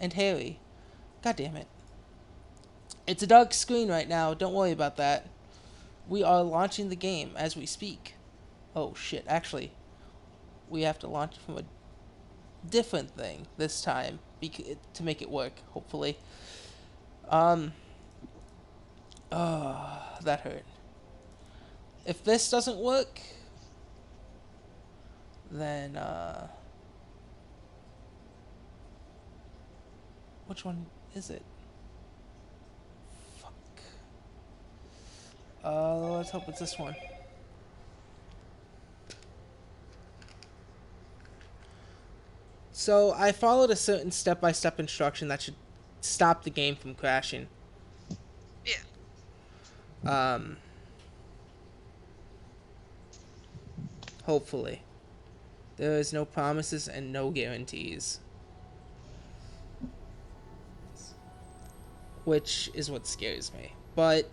and hairy. God damn it. It's a dark screen right now. Don't worry about that. We are launching the game as we speak. Oh shit, actually, we have to launch from a different thing this time to make it work, hopefully. Um, that hurt. If this doesn't work, then, which one is it? Fuck. Let's hope it's this one. So I followed a certain step-by-step instruction that should stop the game from crashing. Yeah. Um, hopefully. There is no promises and no guarantees. Which is what scares me. But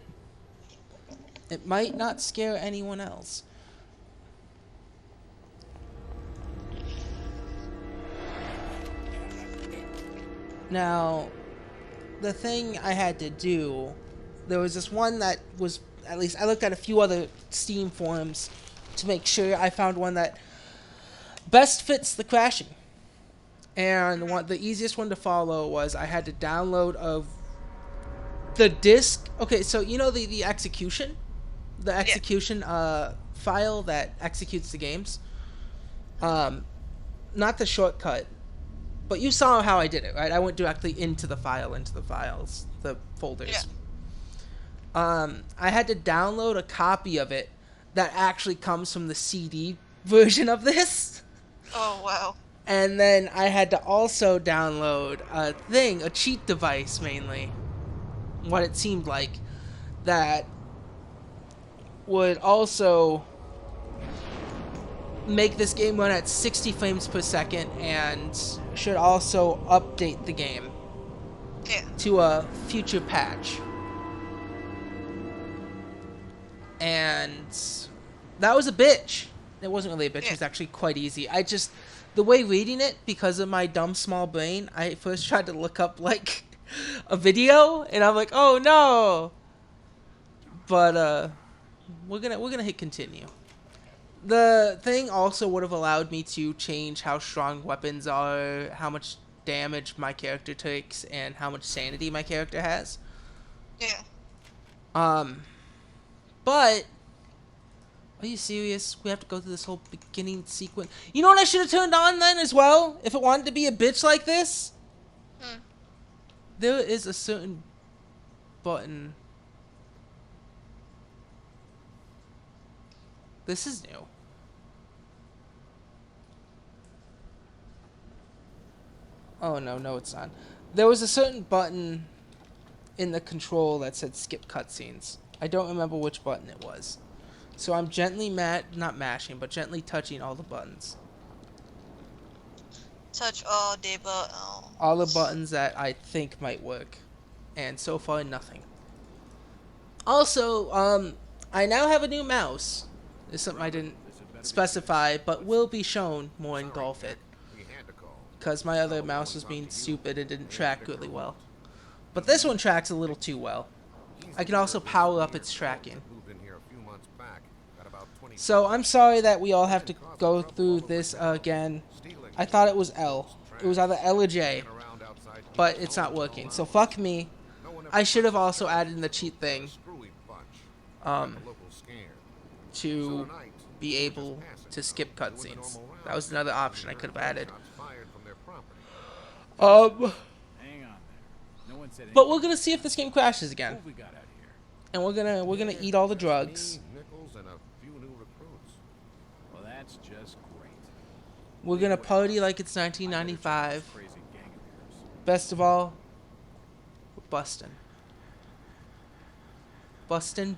it might not scare anyone else. Now, the thing I had to do, there was this one that was, at least I looked at a few other Steam forums to make sure I found one that best fits the crashing. And the easiest one to follow was I had to download the disk. Okay, so you know the execution? The Yeah. execution file that executes the games? Um, Not the shortcut, but you saw how I did it, right? I went directly into the files, the Yeah. folders. I had to download a copy of it that actually comes from the CD version of this. Oh, wow. And then I had to also download a cheat device mainly, what it seemed like, that would also make this game run at 60 frames per second and should also update the game Yeah. to a future patch. And that was a bitch. It wasn't really a bitch, it Yeah. was actually quite easy. The way reading it, because of my dumb small brain, I first tried to look up, like, a video, and I'm like, oh no! But, we're gonna hit continue. The thing also would have allowed me to change how strong weapons are, how much damage my character takes, and how much sanity my character has. Yeah. Um, but are you serious? We have to go through this whole beginning sequence. You know what I should have turned on then as well? If it wanted to be a bitch like this? Hmm. There is a certain button. This is new. Oh no, it's not. There was a certain button in the control that said skip cutscenes. I don't remember which button it was. So I'm gently not mashing, but gently touching all the buttons. Touch all the buttons. All the buttons that I think might work. And so far, nothing. Also, I now have a new mouse. This is something I didn't specify, but will be shown more in Golf It. Because my other mouse was being stupid and didn't track really well. But this one tracks a little too well. I can also power up its tracking. So I'm sorry that we all have to go through this again. I thought it was L. It was either L or J. But it's not working. So fuck me. I should have also added in the cheat thing. Um, to be able to skip cutscenes. That was another option I could have added. Um, but we're gonna see if this game crashes again, and we're gonna eat all the drugs. Well, that's just great. We're gonna party like it's 1995. Best of all, we're bustin'. Bustin'.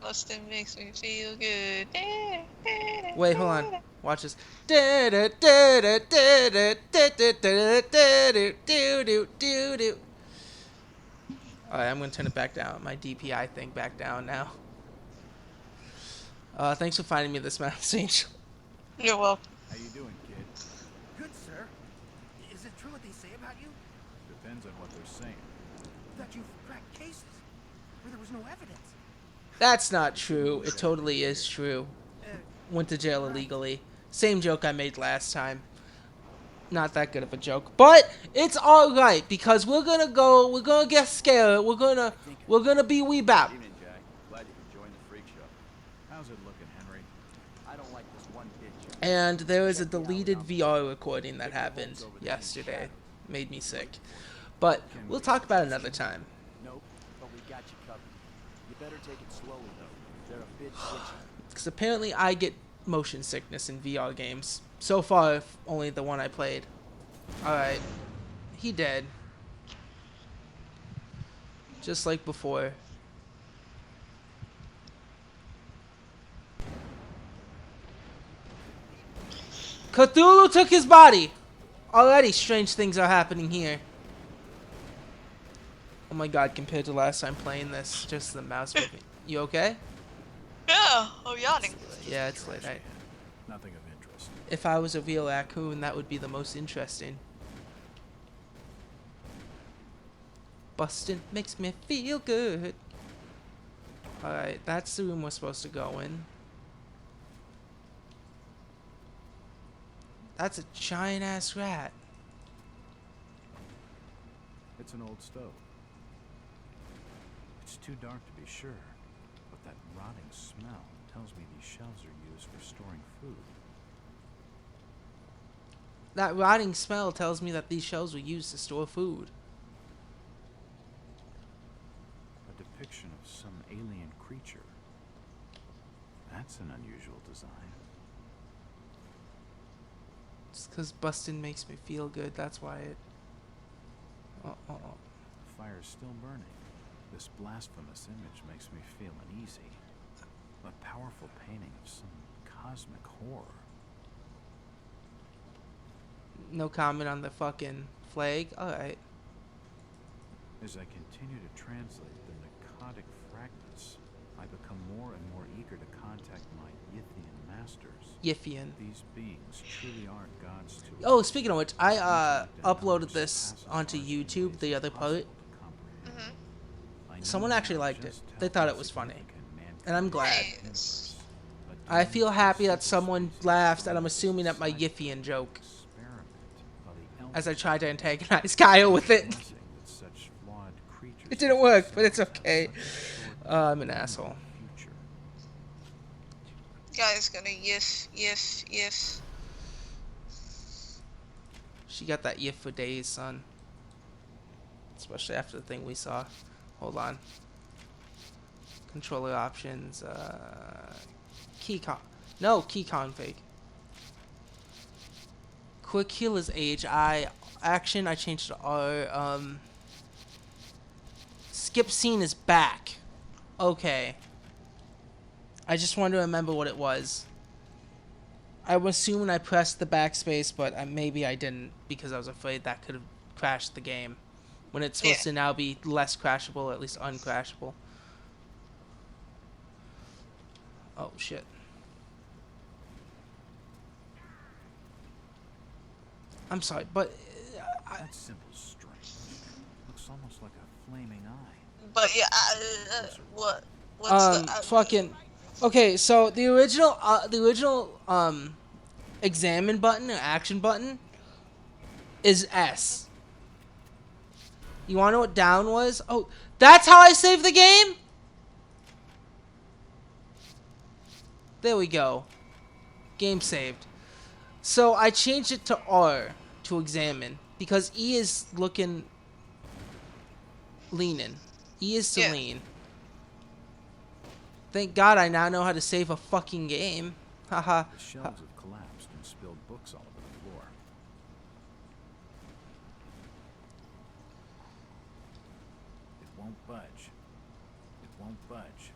Bustin' makes me feel good. Wait, hold on. Watch this. Alright, I'm gonna turn it back down. My DPI thing back down now. Thanks for finding me this message. You're welcome. How you doing, kid? Good, sir. Is it true what they say about you? Depends on what they're saying. That you've cracked cases where there was no evidence. That's not true. It totally is true. Uh, Went to jail right. illegally. Same joke I made last time. Not that good of a joke, but it's all right because we're gonna get scared. We're gonna be wee bap. Evening, Jack. Glad you could join the freak show. How's it looking, Henry? I don't like this one bit, Jack. And there was a deleted VR recording that happened yesterday. Made me sick. But we'll talk about it another time. Nope, but we got you covered. You better take it slowly, though. They're a bit twitchy. Because apparently I get motion sickness in VR games. So far, only the one I played. Alright. He dead. Just like before. Cthulhu took his body! Already strange things are happening here. Oh my god, compared to last time playing this, just the mouse moving. You okay? Yeah, I'm yawning. Yeah, it's late. Nothing of interest. If I was a real raccoon, that would be the most interesting. Bustin' makes me feel good. Alright, that's the room we're supposed to go in. That's a giant ass rat. It's an old stove. It's too dark to be sure, but that rotting smell tells me these shelves are used for storing food. That rotting smell tells me that these shelves were used to store food. A depiction of some alien creature. That's an unusual design. Just because bustin' makes me feel good, that's why it... Oh. The fire's still burning. This blasphemous image makes me feel uneasy. A powerful painting of some cosmic horror. No comment on the fucking flag? Alright. As I continue to translate the narcotic fragments, I become more and more eager to contact my Yithian masters. Yiffian. These beings truly are gods to Oh, us. speaking of which, I uploaded this onto YouTube, the other part. Someone actually liked it. They thought it was funny. And I'm glad. Nice. I feel happy that someone laughs, and I'm assuming at my Yiffian joke. As I try to antagonize Kyle with it. It didn't work, but it's okay. I'm an asshole. Guy's gonna yiff. She got that yiff for days, son. Especially after the thing we saw. Hold on. Controller options. Key config. Quick heal is H. Action, I changed to R. Skip scene is back. Okay. I just wanted to remember what it was. I was assuming I pressed the backspace, but maybe I didn't because I was afraid that could have crashed the game. When it's supposed to now be less crashable, or at least uncrashable. Oh, shit. I'm sorry, but... That symbol's strange. Looks almost like a flaming eye. But yeah, what's the fucking... Okay, so the original examine button or action button is S. You wanna know what down was? Oh, that's how I saved the game? There we go. Game saved. So I changed it to R to examine because E is leaning. E is to lean. Thank God I now know how to save a fucking game. Haha. The shelves have collapsed and spilled books all over the floor. It won't budge. It won't budge.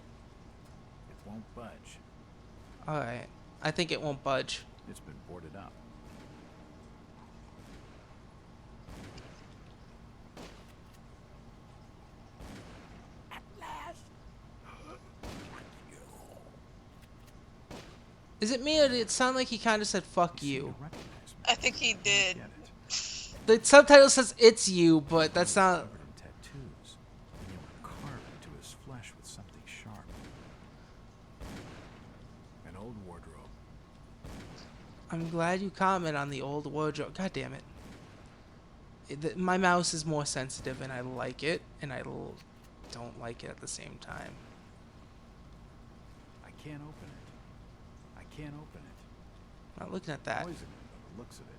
It won't budge. Alright. I think it won't budge. It's been boarded up. Is it me or did it sound like he kind of said fuck You seem you? to recognize me. I think he did. Get it. The subtitle says it's you, but that's not. Covered in tattoos, and you were carved into his flesh with something sharp. An old wardrobe. I'm glad you comment on the old wardrobe. God damn it. My mouse is more sensitive, and I like it, and don't like it at the same time. I can't open it. I can't open it. Not looking at that. Poison by the looks of it.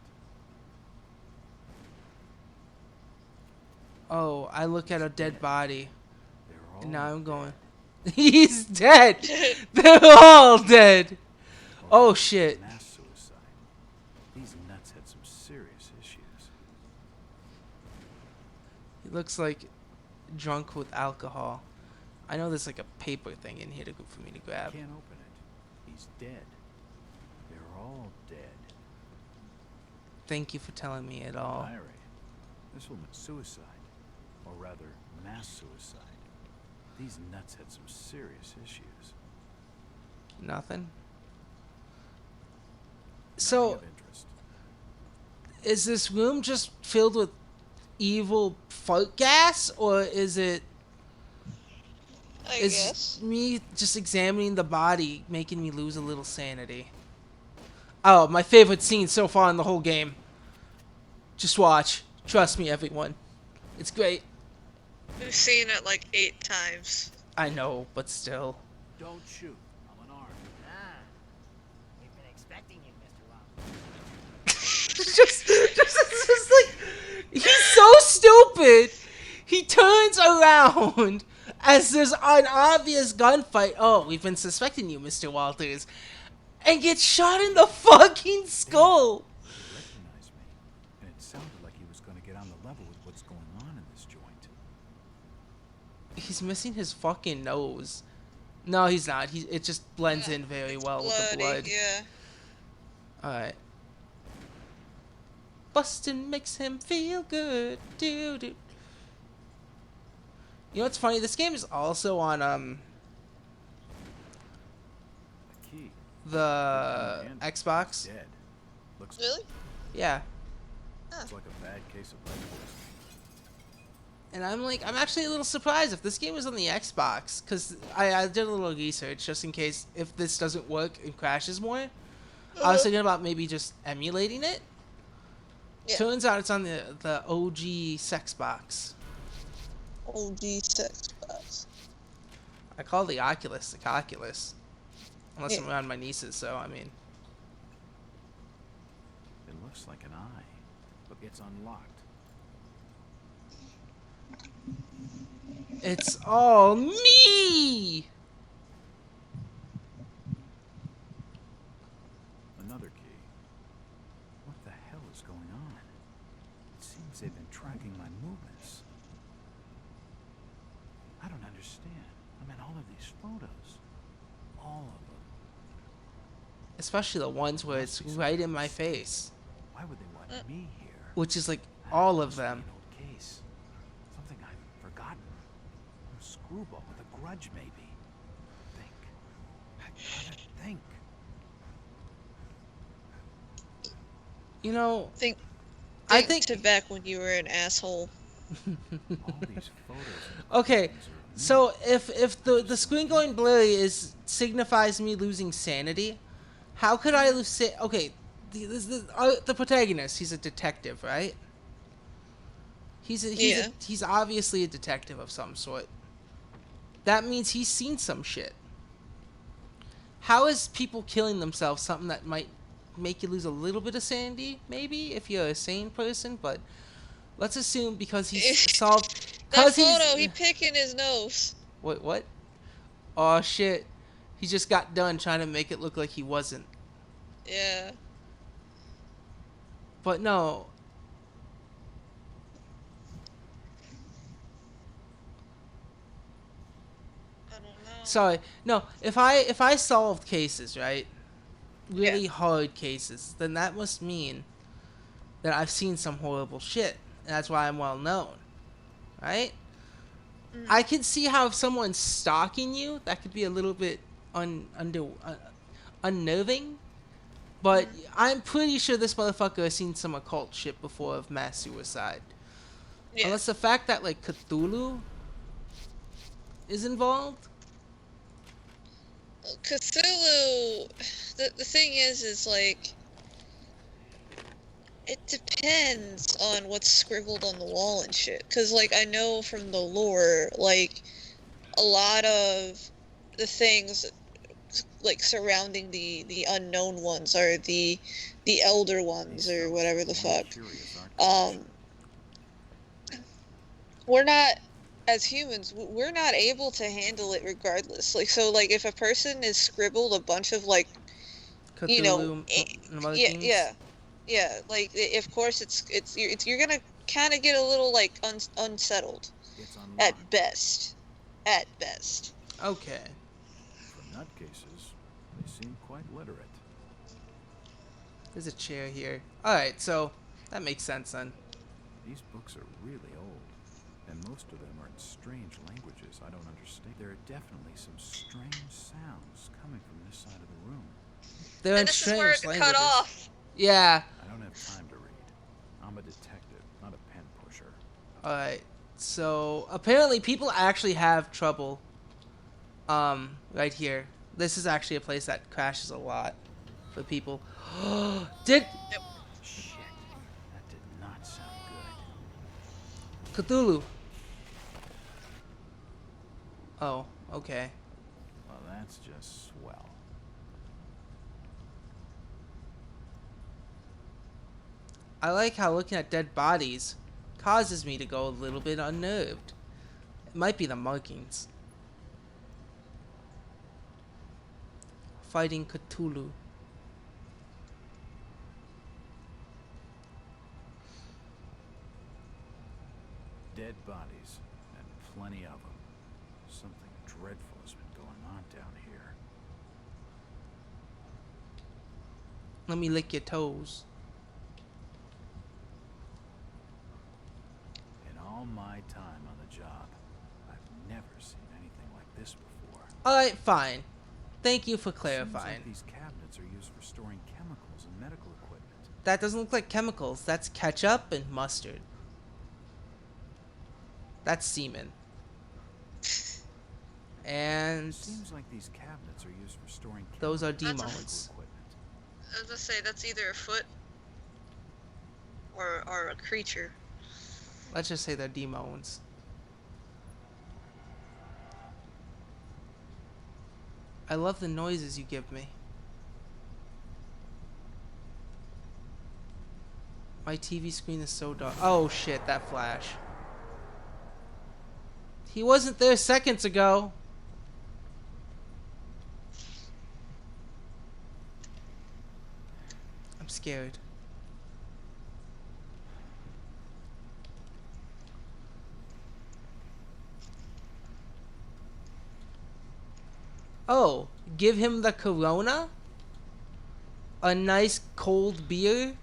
Oh, I look at a dead body, They're all and now I'm dead. going. He's dead. They're all dead. Oh shit. Mass suicide. These nuts had some serious issues. He looks like drunk with alcohol. I know there's like a paper thing in here for me to I grab. can't open it. He's dead. They're all dead. Thank you for telling me it all. Diary. This will mean suicide. Or rather, mass suicide. These nuts had some serious issues. Nothing. Nothing So, of interest. is this room just filled with evil fart gas, or is it? I Is guess. me just examining the body making me lose a little sanity? Oh, my favorite scene so far in the whole game. Just watch. Trust me, everyone. It's great. We've seen it like 8 times. I know, but still. Don't shoot. I'm unarmed. Ah, we've been expecting you, Mr. Wong. It's just like, he's so stupid. He turns around as there's an obvious gunfight. Oh, we've been suspecting you, Mr. Walters. And gets shot in the fucking skull. He recognized me, and it sounded like he was going to get on the level with what's going on in this joint. He's missing his fucking nose. No, he's not. It just blends in very It's well with the blood. Yeah. Alright. Bustin' makes him feel good. Doo doo. You know what's funny? This game is also on A key. the And Xbox. Dead. Looks Really? Yeah. Looks like a bad case of lead poisoning. And I'm actually a little surprised if this game was on the Xbox, because I did a little research just in case if this doesn't work and crashes more. I was thinking about maybe just emulating it. Yeah. Turns out it's on the OG sex box. OG sex box. I call the Oculus the Coculus. Unless Yeah. I'm around my nieces, so I mean. It looks like an eye, but it's unlocked. It's all me! Another key. What the hell is going on? It seems they've been tracking my movements. I don't understand. I mean, all of these photos. All of them. Especially the ones where it's right in my face. Why would they want me here? Which is like all of Must be them. An old case. Something I've forgotten. A screwball with a grudge, maybe. Think. I gotta think. You know, Think I think. to back when you were an asshole. All these photos. Okay, so if the screen going blurry signifies me losing sanity, how could I lose okay, the protagonist, he's a detective, right? Yeah. He's obviously a detective of some sort. That means he's seen some shit. How is people killing themselves something that might make you lose a little bit of sanity, maybe, if you're a sane person, but let's assume because he's solved... That 'cause he's- photo, he picking his nose. What? Oh shit. He just got done trying to make it look like he wasn't. Yeah. But no. I don't know. Sorry. No, if I solved cases, right? Really Yeah. hard cases, then that must mean that I've seen some horrible shit. And that's why I'm well known. Right? I can see how if someone's stalking you, that could be a little bit unnerving. But I'm pretty sure this motherfucker has seen some occult shit before of mass suicide. Yeah. Unless the fact that like Cthulhu is involved. Cthulhu, the thing is like, it depends on what's scribbled on the wall and shit. Cause like, I know from the lore, like, a lot of the things, like, surrounding the unknown ones are the elder ones, or whatever the fuck. We're not, as humans, we're not able to handle it regardless. Like, so, like, if a person is scribbled a bunch of, like, you know, Cthulhu and other yeah, things. yeah, like, of course, you're gonna kind of get a little, like, unsettled, It's at unlocked. best. At best. Okay. For nutcases, they seem quite literate. There's a chair here. Alright, so that makes sense then. These books are really old, and most of them are in strange languages I don't understand. There are definitely some strange sounds coming from this side of the room. They're in And this is where strange it languages. cut off. Yeah. I don't have time to read. I'm a detective, not a pen pusher. Alright. So apparently people actually have trouble right here. This is actually a place that crashes a lot for people. Did Shit, that did not sound good. Cthulhu. Oh, okay. Well, that's just swell. I like how looking at dead bodies causes me to go a little bit unnerved. It might be the markings. Fighting Cthulhu. Dead bodies, and plenty of them. Something dreadful has been going on down here. Let me lick your toes. In all my time on the job, I've never seen anything like this before. Alright, fine. Thank you for Seems clarifying. like these cabinets are used for storing chemicals and medical equipment. That doesn't look like chemicals. That's ketchup and mustard. That's semen. And Seems like these cabinets are used for storing those are chemicals and demons. medical equipment. I was gonna say, that's either a foot or a creature. Let's just say they're demons. I love the noises you give me. My TV screen is so dark. Oh shit, that flash. He wasn't there seconds ago. I'm scared. Oh, give him the Corona? A nice cold beer?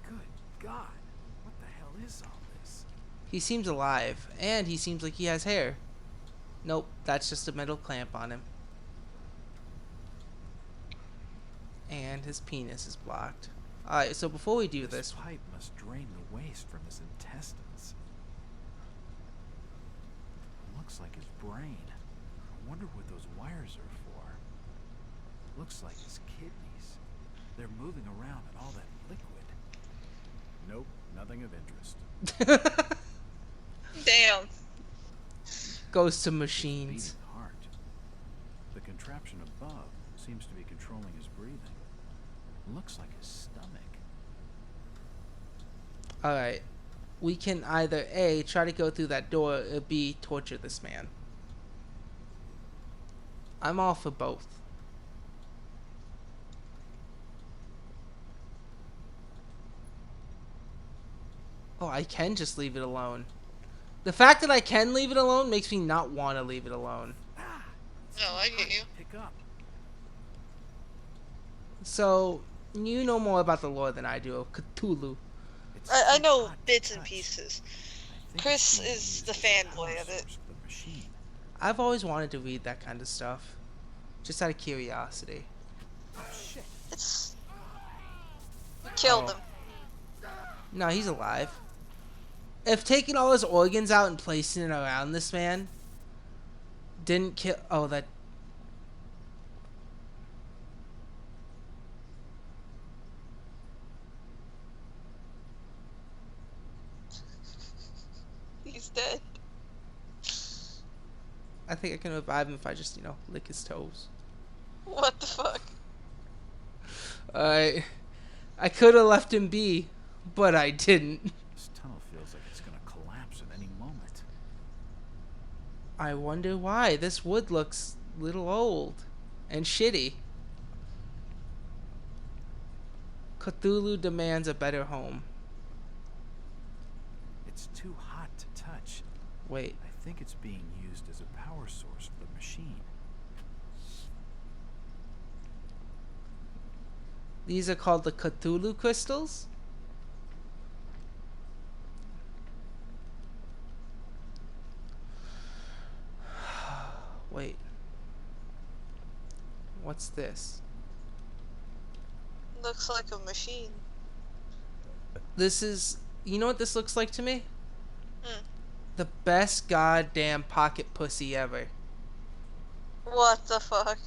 Good God, what the hell is all this? He seems alive, and he seems like he has hair. Nope, that's just a metal clamp on him. And his penis is blocked. Alright, so before we do This this, pipe must drain the waste from his intestines. Looks like his brain. I wonder what those wires are for. Looks like his kidneys. They're moving around in all that liquid. Nope, nothing of interest. Damn. goes to His machines. beating heart. The contraption above seems to be controlling his breathing. Looks like his stomach. Alright. We can either A, try to go through that door, or B, torture this man. I'm all for both. Oh, I can just leave it alone. The fact that I can leave it alone makes me not want to leave it alone. No, I get you. Pick up. So, you know more about the lore than I do of Cthulhu. It's I so know hot to bits and touch. pieces. I think Chris it's being is used the as a fanboy power of it. source for the machine. I've always wanted to read that kind of stuff. Just out of curiosity. Oh shit! It's we killed Oh. him. No, he's alive. If taking all his organs out and placing it around this man didn't kill... Oh, that... He's dead. I think I can revive him if I just, lick his toes. What the fuck? I could have left him be, but I didn't. This tunnel feels like it's gonna collapse at any moment. I wonder why. This wood looks a little old and shitty. Cthulhu demands a better home. It's too hot to touch. Wait. I think it's being used as a power source for the machine. These are called the Cthulhu crystals? Wait. What's this? Looks like a machine. This is... You know what this looks like to me? Hmm. The best goddamn pocket pussy ever. What the fuck?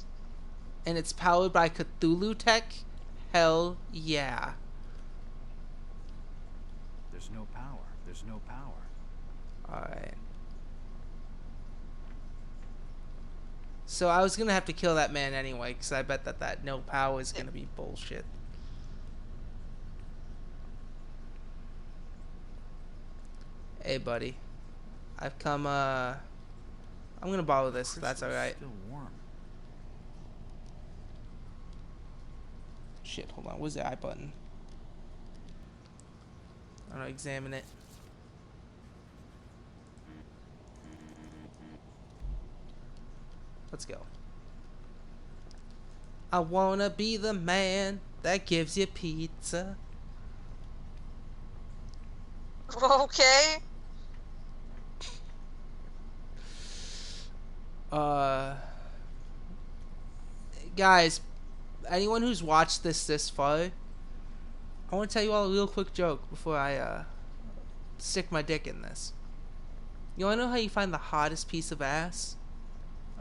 And it's powered by Cthulhu tech? Hell yeah. There's no power. There's no power. Alright. So I was gonna have to kill that man anyway, because I bet that no power is gonna be bullshit. Hey, buddy. I've come, I'm gonna borrow this, if that's Crystal's alright. Still warm. Shit, hold on. Where's the I button? I'm gonna examine it. Let's go. I wanna be the man that gives you pizza. Okay. Guys, anyone who's watched this far, I want to tell you all a real quick joke before I stick my dick in this. You wanna know how you find the hottest piece of ass?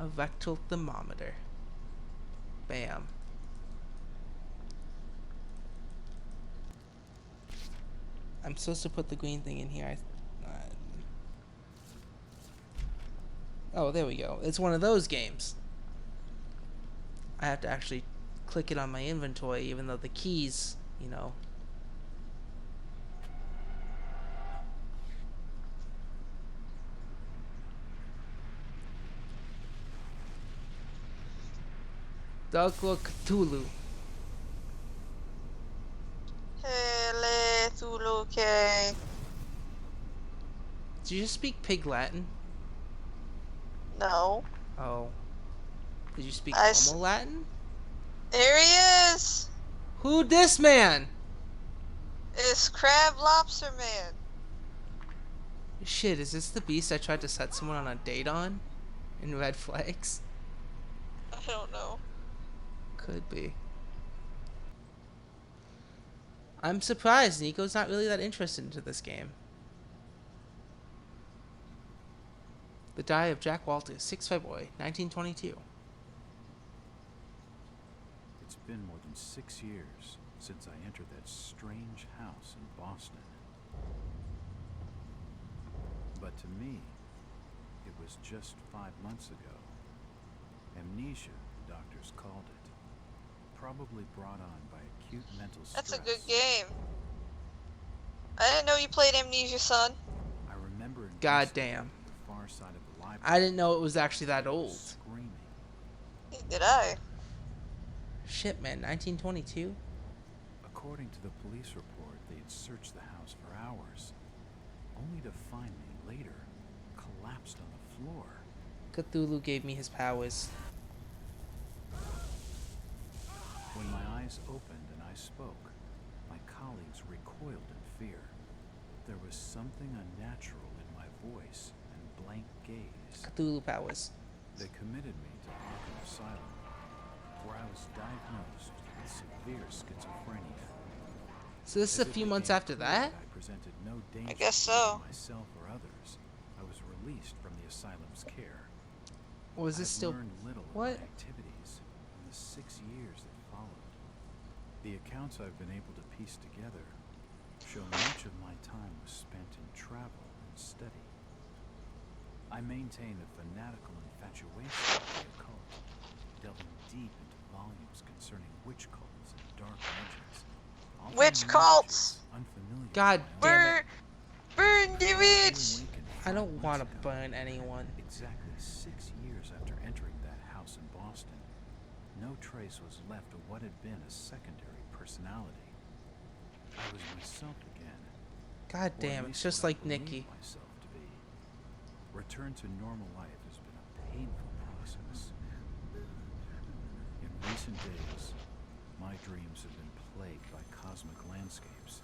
A rectal thermometer. Bam. I'm supposed to put the green thing in here. Oh, there we go. It's one of those games. I have to actually click it on my inventory, even though the keys, Douglas Cthulhu. Hele Cthulu. Did you just speak pig Latin? No. Oh. Did you speak I normal Latin? There he is. Who this man? It's Crab Lobster Man. Shit, is this the beast I tried to set someone on a date on? In Red Flags? I don't know. Could be. I'm surprised Nico's not really that interested into this game. The Diary of Jack Walters, 6 February, 1922. It's been more than 6 years since I entered that strange house in Boston. But to me, it was just 5 months ago. Amnesia, the doctors called it. Probably brought on by acute mental stress. That's a good game. I didn't know you played Amnesia, son. I remember Goddamn. the far side of the library. I didn't know it was actually that old. Screaming. Did I? Shit, man, 1922? According to the police report, they had searched the house for hours, only to find me later collapsed on the floor. Cthulhu gave me his powers. When my eyes opened and I spoke, my colleagues recoiled in fear. There was something unnatural in my voice and blank gaze. Cthulhu powers. They committed me to Arkham Asylum. where I was diagnosed with severe schizophrenia. So this is As a it few months became after clear that? I presented no I danger guess to either so. myself or others, I was released from the asylum's care. Or is this I've still... learned little of What? my activities in the 6 years that followed. The accounts I've been able to piece together show much of my time was spent in travel and study. I maintain a fanatical infatuation with the occult, delving deep into volumes concerning witch cults and dark legends, often Witch in cults! languages unfamiliar God to my own. damn it. Burn the Before I witch! reawakened I 5 don't want months to ago, burn anyone. exactly 6 years after entering that house in Boston, no trace was left of what had been a secondary personality. I was myself again. God Or at damn, least it's just what I like believed Nikki. myself to be. Return to normal life has been a painful process. In recent days, my dreams have been plagued by cosmic landscapes,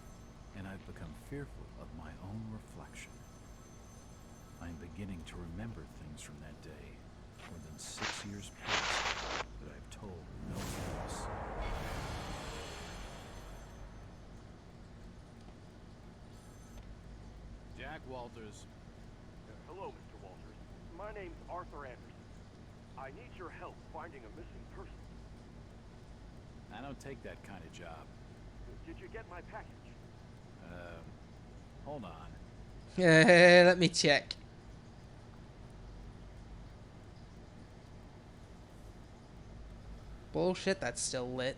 and I've become fearful of my own reflection. I'm beginning to remember things from that day, more than 6 years past, that I've told no one else. Jack Walters. Hello, Mr. Walters. My name's Arthur Anderson. I need your help finding a missing person. I don't take that kind of job. Did you get my package? Hold on. Let me check. Bullshit, that's still lit.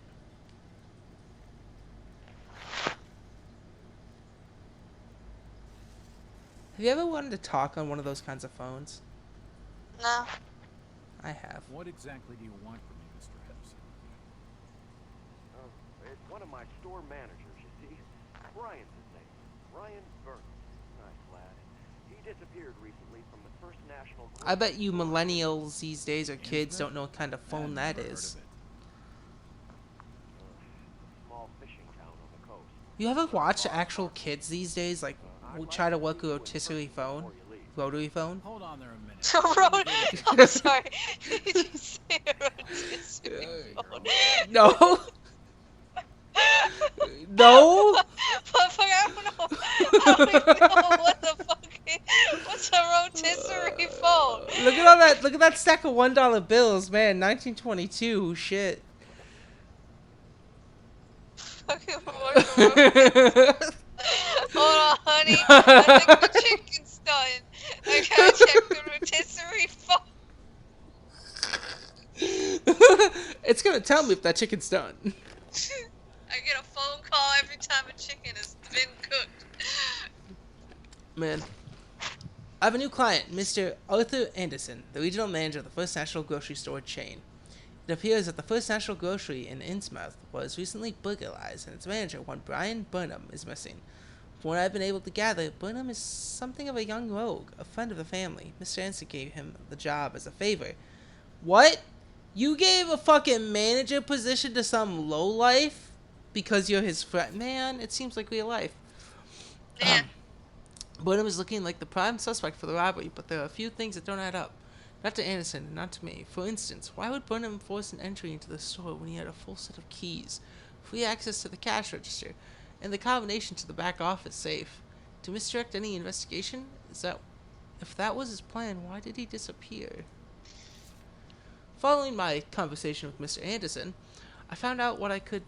Have you ever wanted to talk on one of those kinds of phones? No. I have. What exactly do you want from me, Mr. Anderson? It's one of my store managers, you see. Brian's his name. Brian Burns. Nice lad. He disappeared recently from the First National... I bet you millennials these days or kids don't know what kind of phone that Never heard is. of it. Small fishing town on the coast. You ever watch actual kids these days like try to work a rotisserie phone? Rotary phone? Hold on there a minute. So road. I'm sorry. Did you say rotisserie phone? No. No. But fuck, I don't know. I don't even know what the fuck. What's a rotisserie phone? Look at all that. Look at that stack of $1 bills, man. 1922. Shit. Fucking what's a rotisserie? Hold on, honey. I think the chicken's done. I gotta check the rotisserie phone. It's gonna tell me if that chicken's done. I get a phone call every time a chicken has been cooked. Man. I have a new client, Mr. Arthur Anderson, the regional manager of the First National Grocery Store chain. It appears that the First National Grocery in Innsmouth was recently burglarized, and its manager, one Brian Burnham, is missing. From what I've been able to gather, Burnham is something of a young rogue, a friend of the family. Mr. Anderson gave him the job as a favor. What? You gave a fucking manager position to some lowlife because you're his friend? Man, it seems like real life. Yeah. Burnham is looking like the prime suspect for the robbery, but there are a few things that don't add up. Not to Anderson, and not to me. For instance, why would Burnham force an entry into the store when he had a full set of keys, free access to the cash register, and the combination to the back office safe? To misdirect any investigation? If that was his plan, why did he disappear? Following my conversation with Mr. Anderson, I found out what I could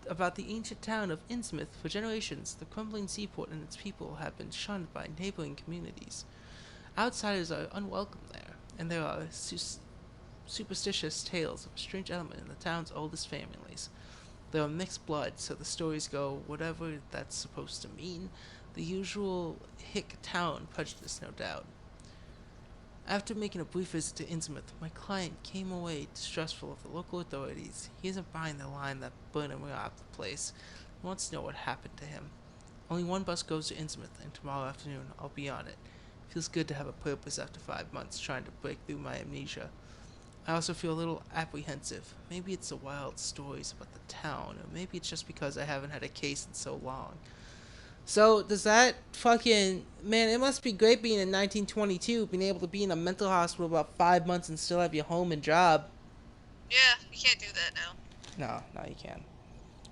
about the ancient town of Innsmouth. For generations, the crumbling seaport and its people have been shunned by neighboring communities. Outsiders are unwelcome there, and there are superstitious tales of a strange element in the town's oldest families. There are mixed blood, so the stories go, whatever that's supposed to mean. The usual hick town prejudice, no doubt. After making a brief visit to Innsmouth, my client came away distrustful of the local authorities. He isn't buying the line that Burnham robbed the place. He wants to know what happened to him. Only one bus goes to Innsmouth, and tomorrow afternoon I'll be on it. Feels good to have a purpose after 5 months trying to break through my amnesia. I also feel a little apprehensive. Maybe it's the wild stories about the town, or maybe it's just because I haven't had a case in so long. So, does that fucking... Man, it must be great being in 1922, being able to be in a mental hospital about 5 months and still have your home and job. Yeah, you can't do that now. No, you can't.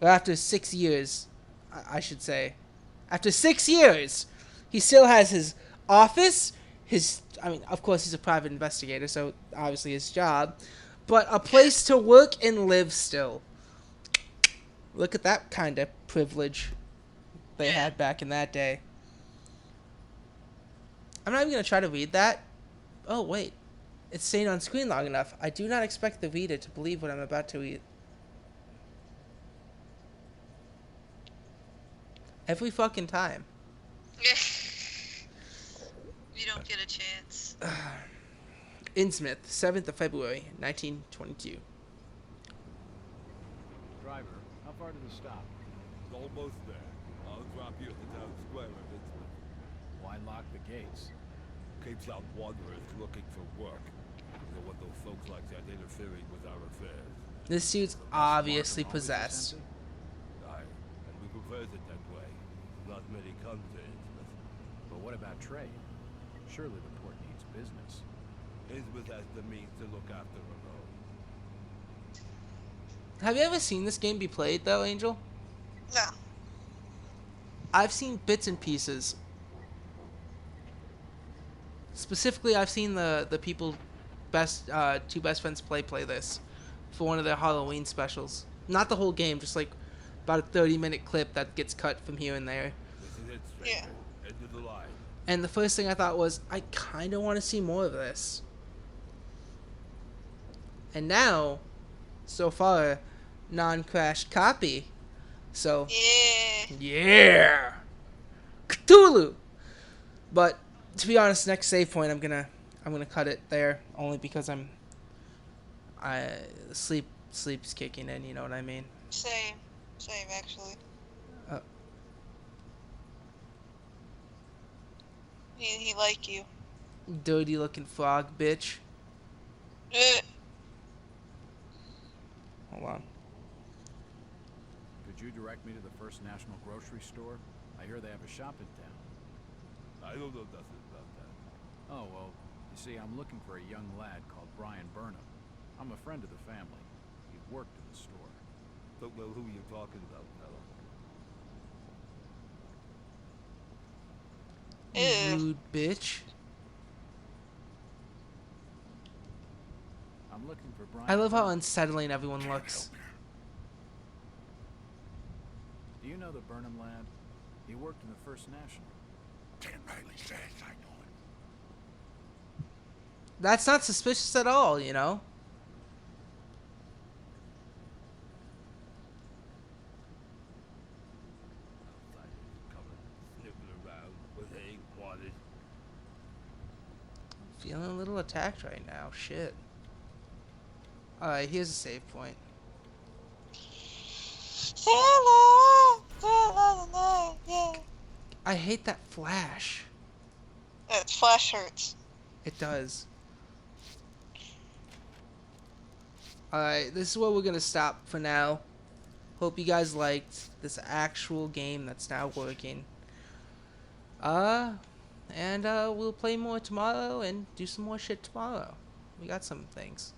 Well, after 6 years, I should say, after 6 years, he still has his office. I mean, of course, he's a private investigator, so obviously his job, but a place to work and live still. Look at that kind of privilege they had back in that day. I'm not even gonna try to read that. Oh wait, it's staying on screen long enough. I do not expect the reader to believe what I'm about to read. Every fucking time. Yeah. You don't get a chance. Innsmouth, 7th of February, 1922. Driver, how far to the stop? Almost there. I'll drop you at the town square of Innsmouth. Why lock the gates? Keeps out wanderers looking for work. You don't want those folks like that interfering with our affairs. This dude's obviously possessed. Aye, and we prefer it that way. Not many come to Innsmouth. But what about trade? Surely the port needs business. Innsmouth has the means to look after her own. Have you ever seen this game be played, though, Angel? No. I've seen bits and pieces. Specifically, I've seen the people two best friends play this for one of their Halloween specials. Not the whole game, just like about a 30-minute clip that gets cut from here and there. This is it, stranger. End of the line. And the first thing I thought was, I kind of want to see more of this. And now, so far, non-crashed copy. So, yeah, Cthulu. But to be honest, next save point, I'm gonna cut it there, only because sleep's kicking in. You know what I mean? Same actually. He like you. Dirty looking frog, bitch. Hold on. Could you direct me to the First National Grocery Store? I hear they have a shop in town. I don't know nothing about that. Oh, well, you see, I'm looking for a young lad called Brian Burnham. I'm a friend of the family. He worked in the store. Don't know who you're talking about, fella. Rude bitch. I'm looking for Brian. I love how unsettling everyone looks. Do you know the Burnham lad? He worked in the First National. Damn rightly says I know it. That's not suspicious at all, you know? Feeling a little attacked right now. Shit. Alright, here's a save point. I hate that flash. That flash hurts. It does. Alright, this is where we're gonna stop for now. Hope you guys liked this actual game that's now working. And we'll play more tomorrow and do some more shit tomorrow. We got some things.